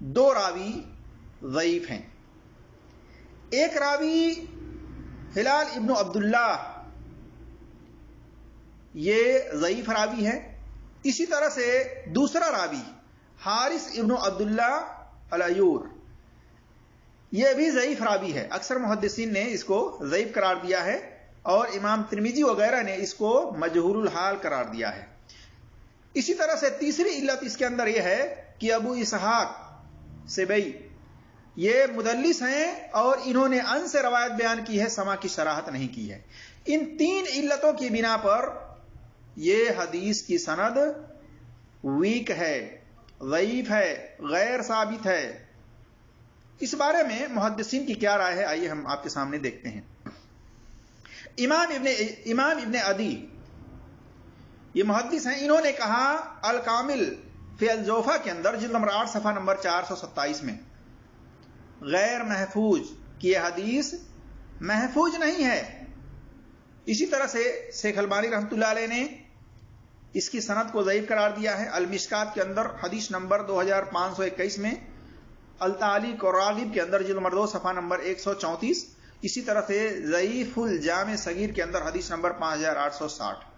دو راوی ضعیف ہیں. ایک راوی ہلال ابن عبداللہ یہ ضعیف راوی ہے. اسی طرح سے دوسرا راوی حارث ابن عبداللہ الایور یہ بھی ضعیف راوی ہے. اکثر محدثین نے اس کو ضعیف قرار دیا ہے اور امام ترمذی وغیرہ نے اس کو مجہول الحال قرار دیا ہے. اسی طرح سے تیسری علت اس کے اندر یہ ہے کہ ابو اسحاق سبئی یہ مدلس ہیں اور انہوں نے ان سے روایت بیان کی ہے، سما کی صراحت نہیں کی ہے. ان تین علتوں کی بنا پر یہ حدیث کی سند ویک ہے، ضعیف ہے، غیر ثابت ہے. اس بارے میں محدثین کی کیا رائے ہے آئیے ہم آپ کے سامنے دیکھتے ہیں. امام ابن عدی یہ محدث ہیں، انہوں نے کہا الکامل فی الجوفہ کے اندر جلد نمبر 8 صفحہ نمبر 427 میں غیر محفوظ کہ یہ حدیث محفوظ نہیں ہے. اسی طرح سے شیخ البانی رحمۃ اللہ علیہ نے اس کی سند کو ضعیف قرار دیا ہے. المشکات کے اندر حدیث نمبر 2521 میں، التعلیق اور راغب کے اندر جلد نمبر 2 صفحہ نمبر 134. اسی طرح سے ضعیف الجامع صغیر کے اندر حدیث نمبر 5860.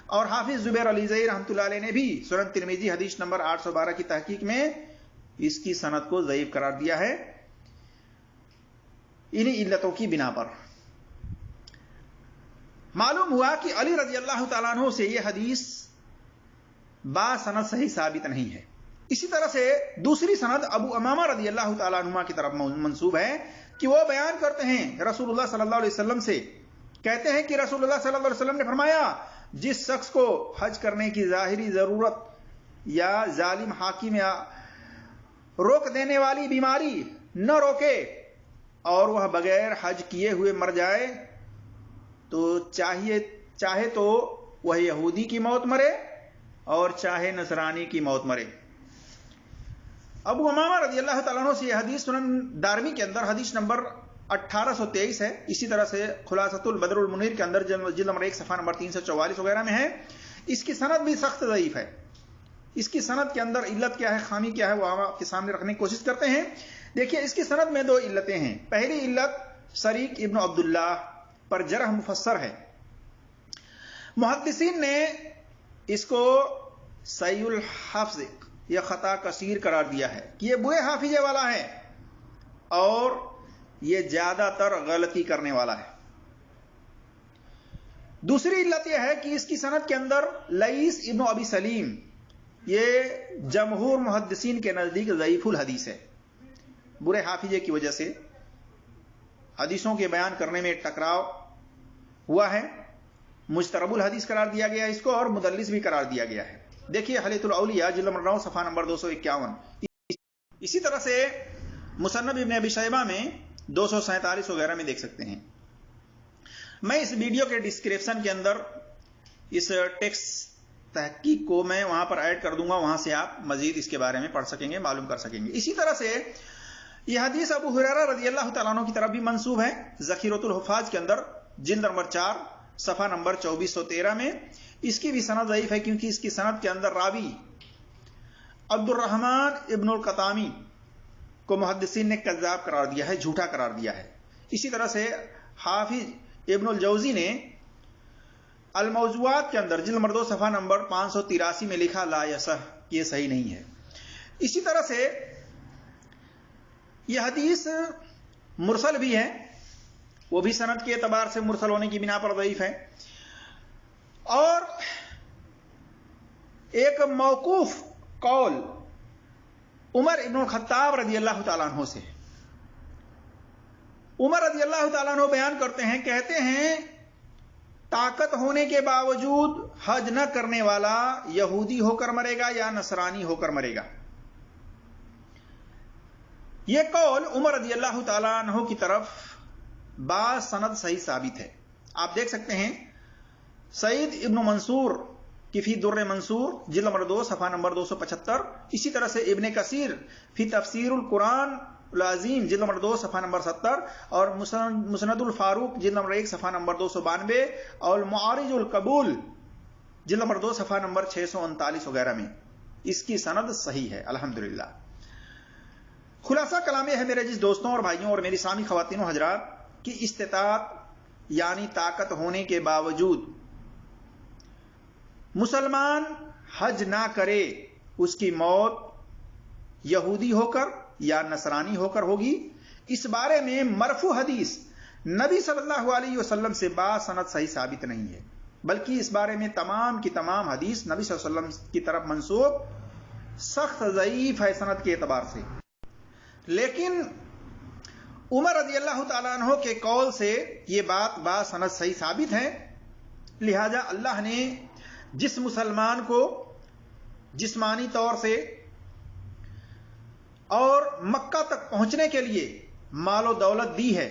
اور حافظ زبیر علی زئی رحمۃ اللہ علیہ نے بھی سنن ترمذی حدیث نمبر 812 کی تحقیق میں اس کی سند کو ضعیف قرار دیا ہے انہی علتوں کی بنا پر. معلوم ہوا کہ علی رضی اللہ تعالیٰ عنہ سے یہ حدیث با سند صحیح ثابت نہیں ہے. اسی طرح سے دوسری سند ابو امامہ رضی اللہ تعالیٰ عنہ کی طرف منسوب ہے کہ وہ بیان کرتے ہیں رسول اللہ صلی اللہ علیہ وسلم سے، کہتے ہیں کہ رسول اللہ صلی اللہ علیہ وسلم نے فرمایا جس شخص کو حج کرنے کی ظاہری ضرورت یا ظالم حاکم یا روک دینے والی بیماری نہ روکے اور وہ بغیر حج کیے ہوئے مر جائے تو چاہے تو وہ یہودی کی موت مرے اور چاہے نصرانی کی موت مرے. ابو امامہ رضی اللہ تعالیٰ عنہ سے یہ حدیث سنن دارمی کے اندر حدیث نمبر 1823 ہے. اسی طرح سے خلاصۃ البدر المنیر کے اندر جلد نمبر 1 صفحہ نمبر 344 وغیرہ میں ہے. اس کی سند بھی سخت ضعیف ہے. اس کی سند کے اندر علت کیا ہے، خامی کیا ہے، وہ ہم آپ کے سامنے رکھنے کی کوشش کرتے ہیں. دیکھیے اس کی سند میں دو علتیں ہیں. پہلی علت شریک ابن عبداللہ پر جرح مفسر ہے. محدثین نے اس کو سیء الحفظ یا خطا کثیر قرار دیا ہے کہ یہ برے حافظے والا ہے اور یہ زیادہ تر غلطی کرنے والا ہے. دوسری علت یہ ہے کہ اس کی سند کے اندر لئیس ابن ابی سلیم یہ جمہور محدثین کے نزدیک ضعیف الحدیث ہے. برے حافظے کی وجہ سے حدیثوں کے بیان کرنے میں ٹکراؤ ہوا ہے. مجترب الحدیث قرار دیا گیا ہے اس کو اور مدلس بھی قرار دیا گیا ہے. دیکھیے حلیۃ الاولیاء جلد نمبر 9 صفحہ نمبر 251. اسی طرح سے مصنف ابن ابی شیبہ میں 247 وغیرہ میں دیکھ سکتے ہیں. میں اس ویڈیو کے ڈسکرپشن کے اندر اس ٹیکسٹ تحقیق کو میں وہاں پر ایڈ کر دوں گا، وہاں سے آپ مزید اس کے بارے میں پڑھ سکیں گے، معلوم کر سکیں گے. اسی طرح سے یہ حدیث ابو ہریرہ رضی اللہ تعالیٰ عنہ کی طرف بھی منسوب ہے. ذخیرۃ الحفاظ کے اندر جلد نمبر 4 صفحہ نمبر 2413 میں. اس کی بھی سند ضعیف ہے کیونکہ اس کی سند کے اندر راوی عبد الرحمن ابن القطامی کو محدثین نے کذاب قرار دیا ہے، جھوٹا قرار دیا ہے. اسی طرح سے حافظ ابن الجوزی نے الموضوعات کے اندر جلد نمبر 2 صفحہ نمبر 583 میں لکھا لا یصح، یہ صحیح نہیں ہے. اسی طرح سے یہ حدیث مرسل بھی ہے، وہ بھی سند کے اعتبار سے مرسل ہونے کی بنا پر ضعیف ہے. اور ایک موقوف قول عمر ابن الخطاب رضی اللہ تعالیٰ عنہ سے، عمر رضی اللہ تعالیٰ عنہ بیان کرتے ہیں، کہتے ہیں طاقت ہونے کے باوجود حج نہ کرنے والا یہودی ہو کر مرے گا یا نصرانی ہو کر مرے گا. یہ قول عمر رضی اللہ تعالیٰ عنہ کی طرف بعض سند صحیح ثابت ہے. آپ دیکھ سکتے ہیں سعید ابن منصور کی فی در منصور جلد نمبر 2 صفحہ نمبر 275. اسی طرح سے ابن کثیر فی تفسیر القرآن العظیم جلد نمبر 2 صفحہ نمبر 70 اور مسند الفاروق جلد نمبر 1 صفحہ نمبر 292 اور معارج القبول جلد نمبر 2 صفحہ نمبر 639 وغیرہ میں اس کی سند صحیح ہے الحمدللہ. خلاصہ کلام یہ ہے میرے جس دوستوں اور بھائیوں اور میری اسلامی خواتین و حضرات کی استطاعت یعنی طاقت ہونے کے باوجود مسلمان حج نہ کرے، اس کی موت یہودی ہو کر یا نصرانی ہو کر ہوگی۔ اس بارے میں مرفوع حدیث نبی صلی اللہ علیہ وسلم سے باسند صحیح ثابت نہیں ہے، بلکہ اس بارے میں تمام کی تمام حدیث نبی صلی اللہ علیہ وسلم کی طرف منسوب سخت ضعیف ہے سند کے اعتبار سے۔ لیکن عمر رضی اللہ تعالیٰ عنہ کے قول سے یہ بات باسند صحیح ثابت ہے، لہذا اللہ نے جس مسلمان کو جسمانی طور سے اور مکہ تک پہنچنے کے لیے مال و دولت دی ہے،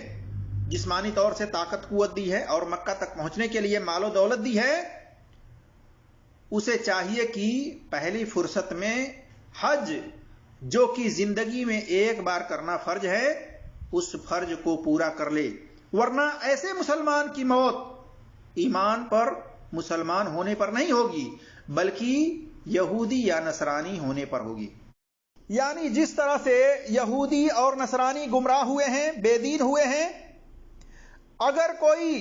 جسمانی طور سے طاقت قوت دی ہے اور مکہ تک پہنچنے کے لیے مال و دولت دی ہے، اسے چاہیے کہ پہلی فرصت میں حج جو کہ زندگی میں ایک بار کرنا فرض ہے، اس فرض کو پورا کر لے، ورنہ ایسے مسلمان کی موت ایمان پر مسلمان ہونے پر نہیں ہوگی بلکہ یہودی یا نصرانی ہونے پر ہوگی۔ یعنی جس طرح سے یہودی اور نصرانی گمراہ ہوئے ہیں، بے دین ہوئے ہیں، اگر کوئی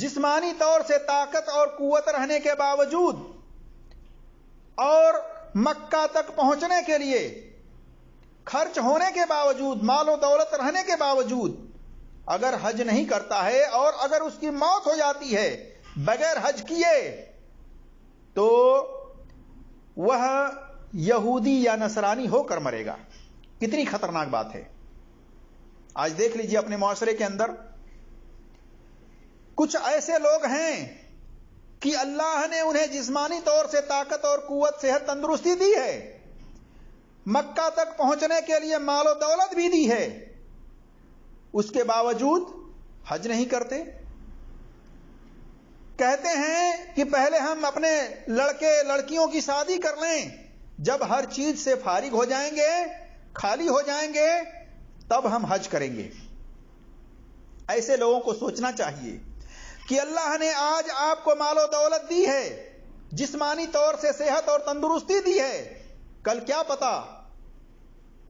جسمانی طور سے طاقت اور قوت رہنے کے باوجود اور مکہ تک پہنچنے کے لیے خرچ ہونے کے باوجود، مال و دولت رہنے کے باوجود اگر حج نہیں کرتا ہے اور اگر اس کی موت ہو جاتی ہے بغیر حج کیے، تو وہ یہودی یا نصرانی ہو کر مرے گا۔ کتنی خطرناک بات ہے۔ آج دیکھ لیجئے اپنے معاشرے کے اندر کچھ ایسے لوگ ہیں کہ اللہ نے انہیں جسمانی طور سے طاقت اور قوت، صحت، تندرستی دی ہے، مکہ تک پہنچنے کے لیے مال و دولت بھی دی ہے، اس کے باوجود حج نہیں کرتے۔ کہتے ہیں کہ پہلے ہم اپنے لڑکے لڑکیوں کی شادی کر لیں، جب ہر چیز سے فارغ ہو جائیں گے، خالی ہو جائیں گے، تب ہم حج کریں گے۔ ایسے لوگوں کو سوچنا چاہیے کہ اللہ نے آج آپ کو مال و دولت دی ہے، جسمانی طور سے صحت اور تندرستی دی ہے، کل کیا پتا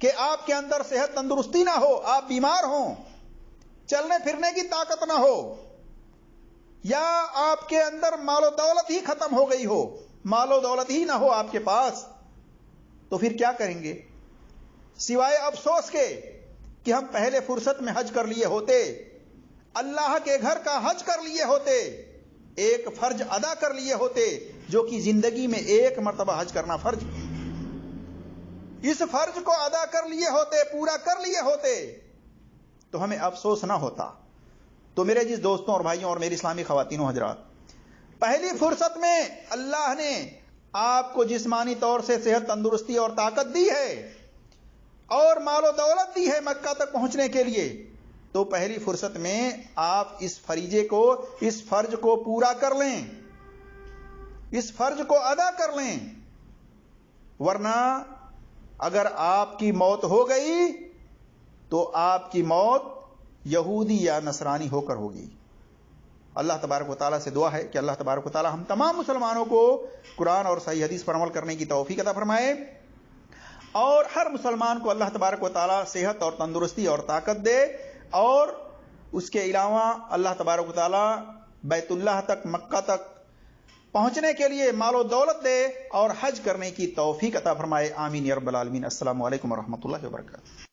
کہ آپ کے اندر صحت تندرستی نہ ہو، آپ بیمار ہوں، چلنے پھرنے کی طاقت نہ ہو، یا آپ کے اندر مال و دولت ہی ختم ہو گئی ہو، مال و دولت ہی نہ ہو آپ کے پاس، تو پھر کیا کریں گے؟ سوائے افسوس کے کہ ہم پہلے فرصت میں حج کر لیے ہوتے، اللہ کے گھر کا حج کر لیے ہوتے، ایک فرض ادا کر لیے ہوتے جو کہ زندگی میں ایک مرتبہ حج کرنا فرض، اس فرض کو ادا کر لیے ہوتے، پورا کر لیے ہوتے تو ہمیں افسوس نہ ہوتا۔ تو میرے جس دوستوں اور بھائیوں اور میری اسلامی خواتین و حضرات، پہلی فرصت میں اللہ نے آپ کو جسمانی طور سے صحت، تندرستی اور طاقت دی ہے اور مال و دولت دی ہے مکہ تک پہنچنے کے لیے، تو پہلی فرصت میں آپ اس فریضے کو، اس فرض کو پورا کر لیں، اس فرض کو ادا کر لیں، ورنہ اگر آپ کی موت ہو گئی تو آپ کی موت یہودی یا نصرانی ہو کر ہوگی۔ اللہ تبارک و تعالیٰ سے دعا ہے کہ اللہ تبارک و تعالیٰ ہم تمام مسلمانوں کو قرآن اور صحیح حدیث پر عمل کرنے کی توفیق عطا فرمائے، اور ہر مسلمان کو اللہ تبارک و تعالیٰ صحت اور تندرستی اور طاقت دے، اور اس کے علاوہ اللہ تبارک و تعالیٰ بیت اللہ تک، مکہ تک پہنچنے کے لیے مال و دولت دے اور حج کرنے کی توفیق عطا فرمائے۔ آمین یا رب العالمین۔ السلام علیکم ورحمۃ اللہ وبرکاتہ۔